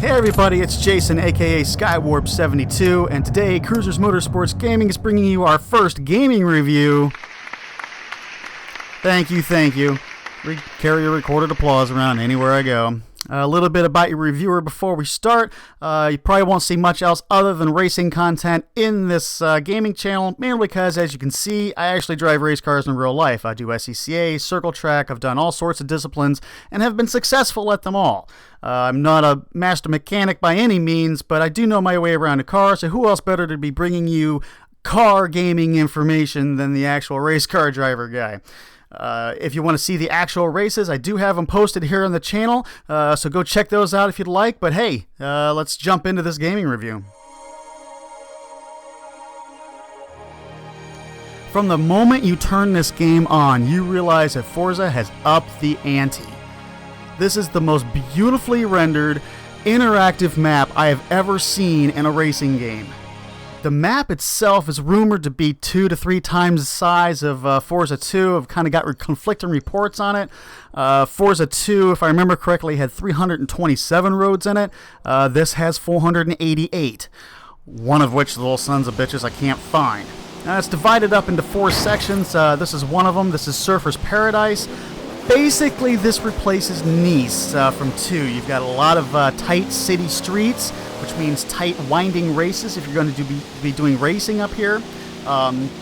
Hey everybody, it's Jason, aka Skywarp72, and today Cruizers Motorsports Gaming is bringing you our first gaming review. Thank you. Carry a recorded applause around anywhere I go. A little bit about your reviewer before we start. You probably won't see much else other than racing content in this gaming channel, mainly because, as you can see, I actually drive race cars in real life. I do SCCA, circle track, I've done all sorts of disciplines, and have been successful at them all. I'm not a master mechanic by any means, but I do know my way around a car, so who else better to be bringing you car gaming information than the actual race car driver guy? If you want to see the actual races, I do have them posted here on the channel, so go check those out if you'd like. But hey, let's jump into this gaming review. From the moment you turn this game on, you realize that Forza has upped the ante. This is the most beautifully rendered, interactive map I have ever seen in a racing game. The map itself is rumored to be 2 to 3 times the size of Forza 2. I've kind of got conflicting reports on it. Forza 2, if I remember correctly, had 327 roads in it. This has 488, one of which the little sons of bitches I can't find. It's divided up into 4 sections. This is one of them. This is Surfer's Paradise. Basically, this replaces Nice from 2. You've got a lot of tight city streets, which means tight winding races if you're going to be doing racing up here.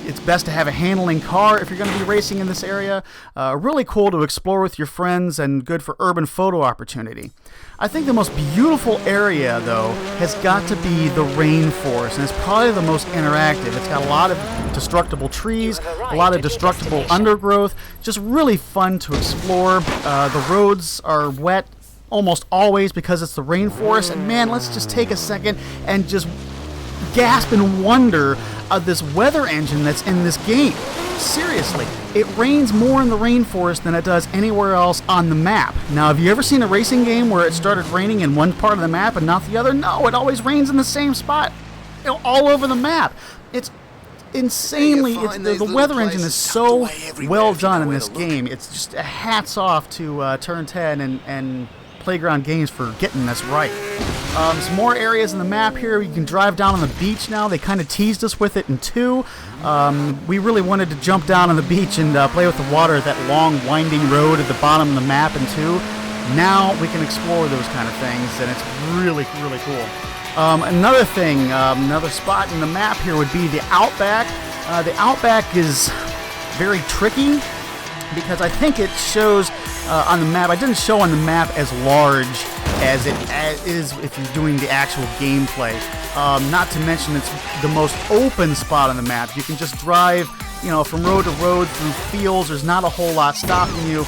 It's best to have a handling car if you're going to be racing in this area. Really cool to explore with your friends and good for urban photo opportunity. I think the most beautiful area, though, has got to be the rainforest, and it's probably the most interactive. It's got a lot of destructible trees, a lot of destructible undergrowth, just really fun to explore. The roads are wet almost always because it's the rainforest, and man, let's just take a second and just gasp in wonder of this weather engine that's in this game. Seriously, it rains more in the rainforest than it does anywhere else on the map. Now, have you ever seen a racing game where it started raining in one part of the map and not the other? No, it always rains in the same spot, all over the map. It's insanely, the weather engine is so well done in this game. It's just hats off to Turn 10 and Playground Games for getting this right. Some more areas in the map here. You can drive down on the beach now. They kind of teased us with it in 2. We really wanted to jump down on the beach and play with the water, that long winding road at the bottom of the map in 2. Now we can explore those kind of things, and it's really, really cool. Another thing, another spot in the map here would be the Outback. The Outback is very tricky because I think it shows on the map. I didn't show on the map as large as it is if you're doing the actual gameplay. Not to mention it's the most open spot on the map. You can just drive, from road to road through fields. There's not a whole lot stopping you.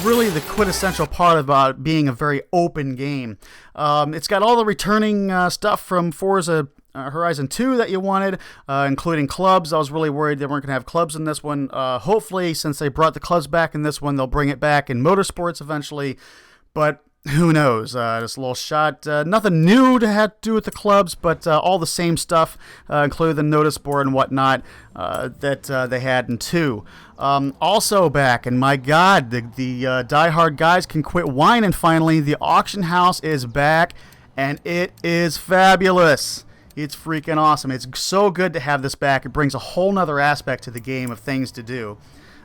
Really the quintessential part about being a very open game. It's got all the returning stuff from Forza Horizon 2 that you wanted, including clubs. I was really worried they weren't going to have clubs in this one. Hopefully, since they brought the clubs back in this one, they'll bring it back in motorsports eventually, but who knows? Just a little shot. Nothing new to have to do with the clubs, but all the same stuff, including the notice board and whatnot that they had in 2. Also back, and my God, the diehard guys can quit whining finally. The auction house is back, and it is fabulous. It's freaking awesome. It's so good to have this back. It brings a whole nother aspect to the game of things to do.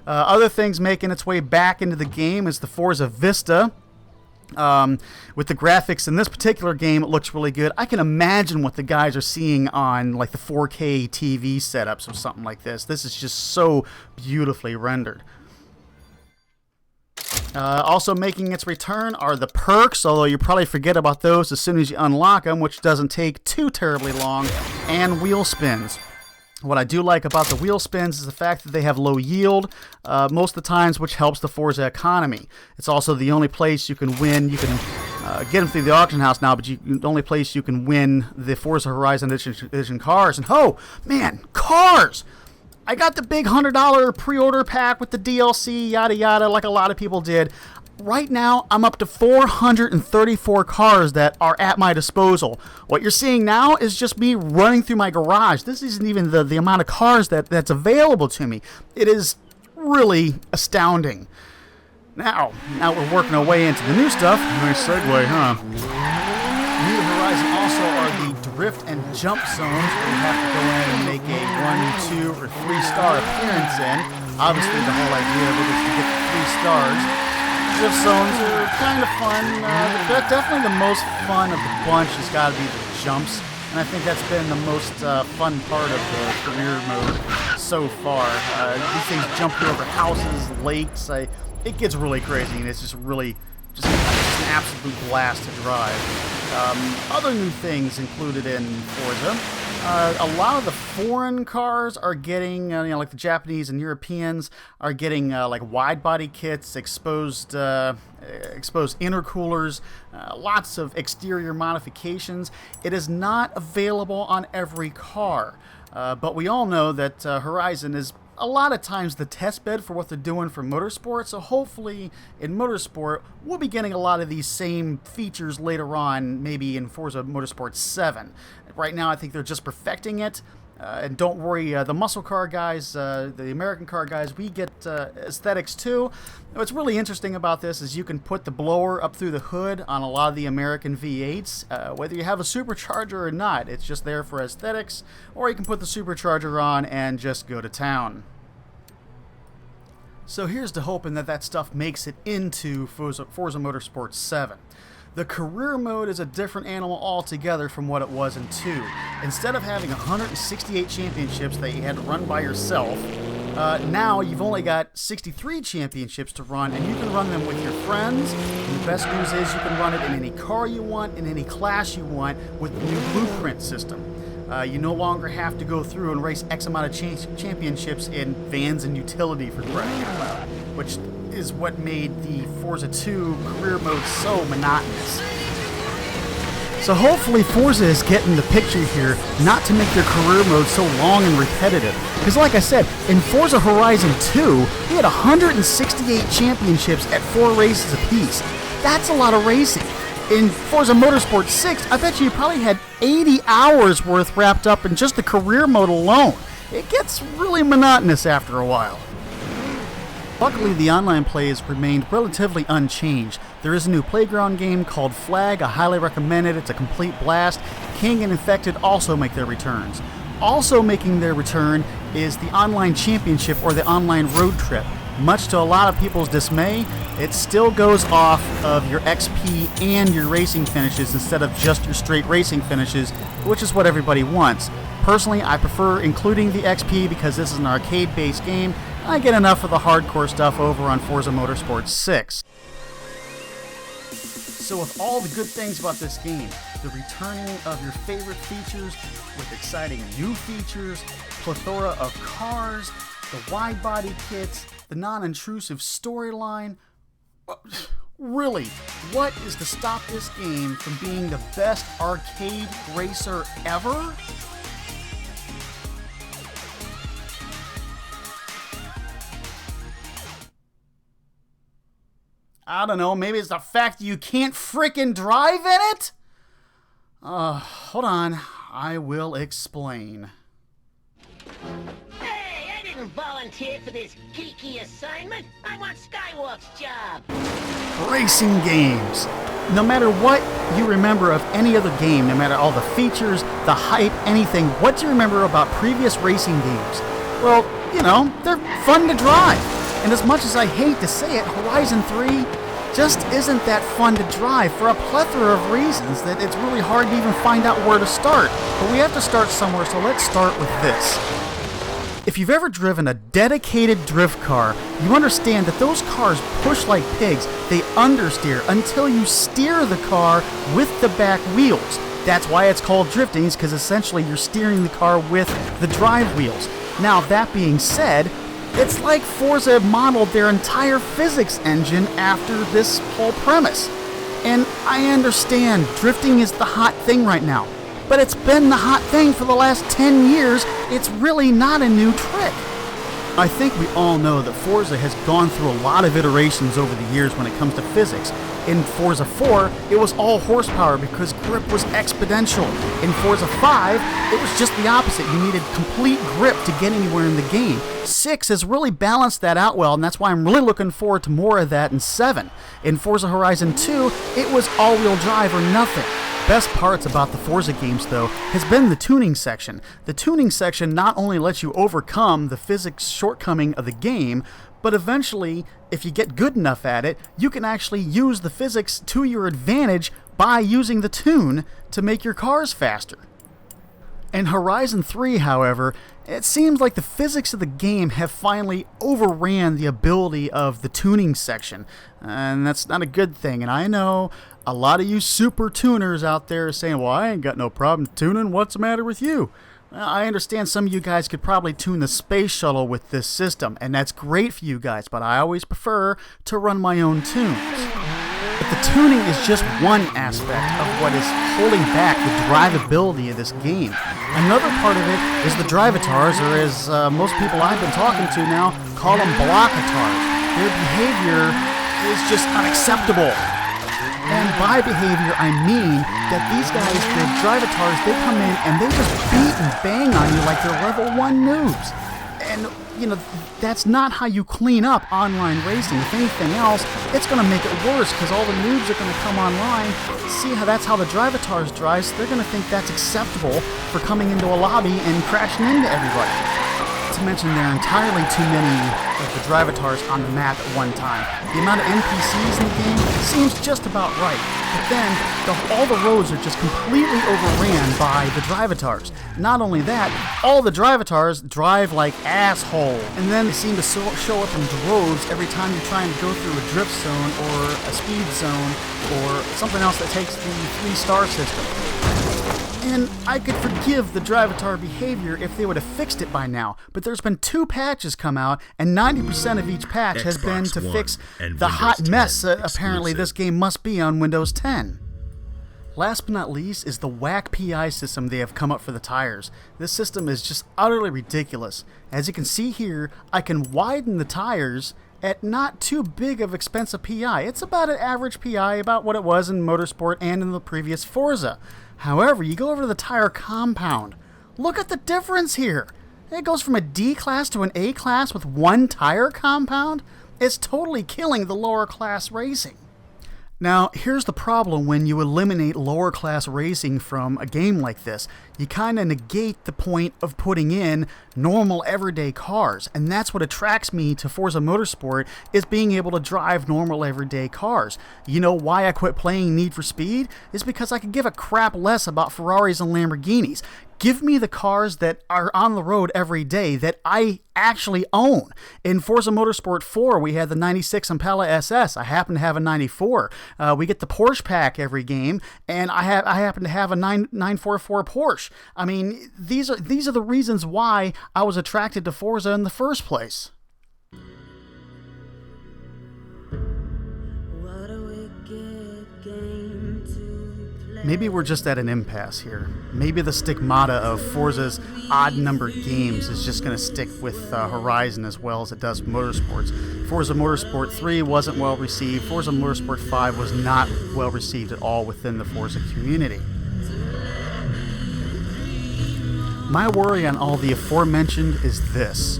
Other things making its way back into the game is the Forza Vista. With the graphics in this particular game, it looks really good. I can imagine what the guys are seeing on like the 4K TV setups or something like this. This is just so beautifully rendered. Also making its return are the perks, although you probably forget about those as soon as you unlock them, which doesn't take too terribly long, and wheel spins. What I do like about the wheel spins is the fact that they have low yield most of the times, which helps the Forza economy. It's also the only place you can win. You can get them through the auction house now, but the only place you can win the Forza Horizon Edition cars. And oh, man, cars! I got the big $100 pre-order pack with the DLC, yada yada, like a lot of people did. Right now, I'm up to 434 cars that are at my disposal. What you're seeing now is just me running through my garage. This isn't even the amount of cars that's available to me. It is really astounding. Now we're working our way into the new stuff. Nice segue, huh? drift and jump zones where you have to go in and make a 1, 2, or 3-star appearance in. Obviously, the whole idea of it is to get the 3 stars. Drift zones are kind of fun, but definitely the most fun of the bunch has got to be the jumps. And I think that's been the most fun part of the career mode so far. These things jump you over houses, lakes. It gets really crazy, and it's just really just an absolute blast to drive. Other new things included in Forza. A lot of the foreign cars are getting, like the Japanese and Europeans are getting like wide body kits, exposed intercoolers, lots of exterior modifications. It is not available on every car, but we all know that Horizon is a lot of times the test bed for what they're doing for motorsport, so hopefully in motorsport we'll be getting a lot of these same features later on, maybe in Forza Motorsport 7. Right now I think they're just perfecting it, and don't worry, the muscle car guys, the American car guys, we get aesthetics too. What's really interesting about this is you can put the blower up through the hood on a lot of the American V8s, whether you have a supercharger or not. It's just there for aesthetics, or you can put the supercharger on and just go to town. So here's to hoping that that stuff makes it into Forza Motorsport 7. The career mode is a different animal altogether from what it was in 2. Instead of having 168 championships that you had to run by yourself, now you've only got 63 championships to run, and you can run them with your friends. And the best news is you can run it in any car you want, in any class you want, with the new blueprint system. You no longer have to go through and race X amount of championships in vans and utility, for crying out loud, which is what made the Forza 2 career mode so monotonous. So hopefully Forza is getting the picture here, not to make their career mode so long and repetitive. Because like I said, in Forza Horizon 2, we had 168 championships at 4 races apiece. That's a lot of racing. In Forza Motorsport 6, I bet you probably had 80 hours worth wrapped up in just the career mode alone. It gets really monotonous after a while. Luckily, the online play has remained relatively unchanged. There is a new playground game called Flag. I highly recommend it. It's a complete blast. King and Infected also make their returns. Also making their return is the online championship or the online road trip. Much to a lot of people's dismay, it still goes off of your XP and your racing finishes instead of just your straight racing finishes, which is what everybody wants. Personally, I prefer including the XP because this is an arcade-based game. I get enough of the hardcore stuff over on Forza Motorsport 6. So with all the good things about this game, the returning of your favorite features with exciting new features, plethora of cars, the wide body kits, the non-intrusive storyline, really, what is to stop this game from being the best arcade racer ever? I don't know, maybe it's the fact that you can't frickin' drive in it? Hold on, I will explain. Hey, I didn't volunteer for this geeky assignment. I want Skywalk's job. Racing games. No matter what you remember of any other game, no matter all the features, the hype, anything, what do you remember about previous racing games? Well, you know, they're fun to drive. And as much as I hate to say it, Horizon 3 just isn't that fun to drive for a plethora of reasons that it's really hard to even find out where to start. But we have to start somewhere, so let's start with this. If you've ever driven a dedicated drift car, you understand that those cars push like pigs. They understeer until you steer the car with the back wheels. That's why it's called drifting, is because essentially you're steering the car with the drive wheels. Now, that being said, it's like Forza modeled their entire physics engine after this whole premise. And I understand drifting is the hot thing right now, but it's been the hot thing for the last 10 years. It's really not a new trick. I think we all know that Forza has gone through a lot of iterations over the years when it comes to physics. In Forza 4, it was all horsepower because grip was exponential. In Forza 5, it was just the opposite. You needed complete grip to get anywhere in the game. 6 has really balanced that out well, and that's why I'm really looking forward to more of that in 7. In Forza Horizon 2, it was all-wheel drive or nothing. best parts about the Forza games, though, has been the tuning section. The tuning section not only lets you overcome the physics shortcoming of the game, but eventually, if you get good enough at it, you can actually use the physics to your advantage by using the tune to make your cars faster. In Horizon 3, however, it seems like the physics of the game have finally overran the ability of the tuning section, and that's not a good thing. And I know a lot of you super tuners out there are saying, well, I ain't got no problem tuning, what's the matter with you? Well, I understand some of you guys could probably tune the space shuttle with this system, and that's great for you guys, but I always prefer to run my own tunes. But the tuning is just one aspect of what is holding back the drivability of this game. Another part of it is the Drivatars, or as most people I've been talking to now call them blockatars. Their behavior is just unacceptable. And by behavior, I mean that these guys, the Drivatars, they come in and they just beat and bang on you like they're level 1 noobs. And, you know, that's not how you clean up online racing. If anything else, it's going to make it worse because all the noobs are going to come online, see how that's how the Drivatars drive, so they're going to think that's acceptable for coming into a lobby and crashing into everybody. Not to mention there are entirely too many of the Drivatars on the map at one time. The amount of NPCs in the game seems just about right, but then all the roads are just completely overran by the Drivatars. Not only that, all the Drivatars drive like assholes, and then they seem to show up in droves every time you're trying to go through a drift zone or a speed zone or something else that takes the 3-star system. And I could forgive the Drivatar behavior if they would have fixed it by now, but there's been 2 patches come out, and 90% of each patch has been to fix the hot mess apparently this game must be on Windows 10. Last but not least is the whack PI system they have come up for the tires. This system is just utterly ridiculous. As you can see here, I can widen the tires at not too big of expensive PI. It's about an average PI, about what it was in Motorsport and in the previous Forza. However, you go over to the tire compound. Look at the difference here. It goes from a D class to an A class with 1 tire compound. It's totally killing the lower class racing. Now, here's the problem when you eliminate lower class racing from a game like this. You kind of negate the point of putting in normal everyday cars, and that's what attracts me to Forza Motorsport, is being able to drive normal everyday cars. You know why I quit playing Need for Speed? Is because I could give a crap less about Ferraris and Lamborghinis. Give me the cars that are on the road every day that I actually own. In Forza Motorsport 4, we had the 96 Impala SS. I happen to have a 94. We get the Porsche pack every game, and I happen to have a 944 Porsche. I mean, these are the reasons why I was attracted to Forza in the first place. Maybe we're just at an impasse here. Maybe the stigmata of Forza's odd-numbered games is just going to stick with Horizon as well as it does Motorsports. Forza Motorsport 3 wasn't well received. Forza Motorsport 5 was not well received at all within the Forza community. My worry on all the aforementioned is this.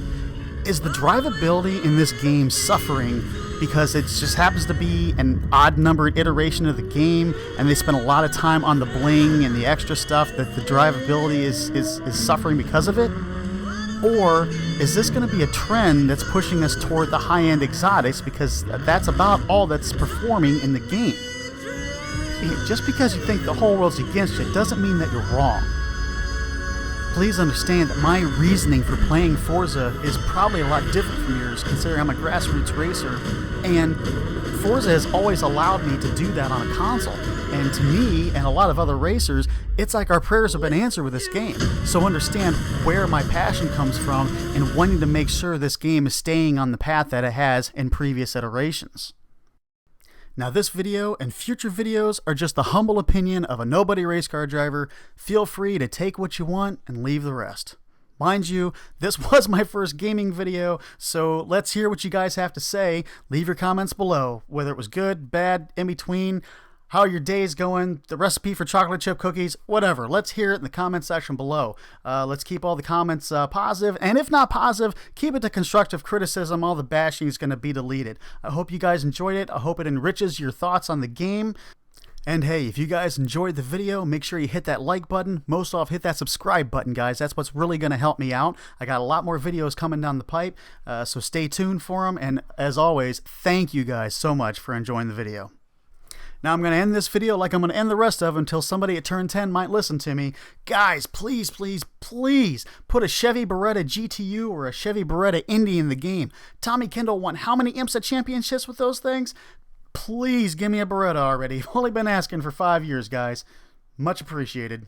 Is the drivability in this game suffering because it just happens to be an odd-numbered iteration of the game, and they spend a lot of time on the bling and the extra stuff that the drivability is suffering because of it? Or is this going to be a trend that's pushing us toward the high-end exotics, because that's about all that's performing in the game? Just because you think the whole world's against you doesn't mean that you're wrong. Please understand that my reasoning for playing Forza is probably a lot different from yours, considering I'm a grassroots racer, and Forza has always allowed me to do that on a console. And to me, and a lot of other racers, it's like our prayers have been answered with this game. So understand where my passion comes from and wanting to make sure this game is staying on the path that it has in previous iterations. Now, this video and future videos are just the humble opinion of a nobody race car driver. Feel free to take what you want and leave the rest. Mind you, this was my first gaming video, so let's hear what you guys have to say. Leave your comments below, whether it was good, bad, in between, how your day's going, the recipe for chocolate chip cookies, whatever. Let's hear it in the comment section below. Let's keep all the comments positive, and if not positive, keep it to constructive criticism. All the bashing is going to be deleted. I hope you guys enjoyed it. I hope it enriches your thoughts on the game. And hey, if you guys enjoyed the video, make sure you hit that like button. Most off, hit that subscribe button, guys. That's what's really going to help me out. I got a lot more videos coming down the pipe, so stay tuned for them. And as always, thank you guys so much for enjoying the video. Now I'm going to end this video like I'm going to end the rest of until somebody at Turn 10 might listen to me. Guys, please, please, please put a Chevy Beretta GTU or a Chevy Beretta Indy in the game. Tommy Kendall won how many IMSA championships with those things? Please give me a Beretta already. I've only been asking for 5 years, guys. Much appreciated.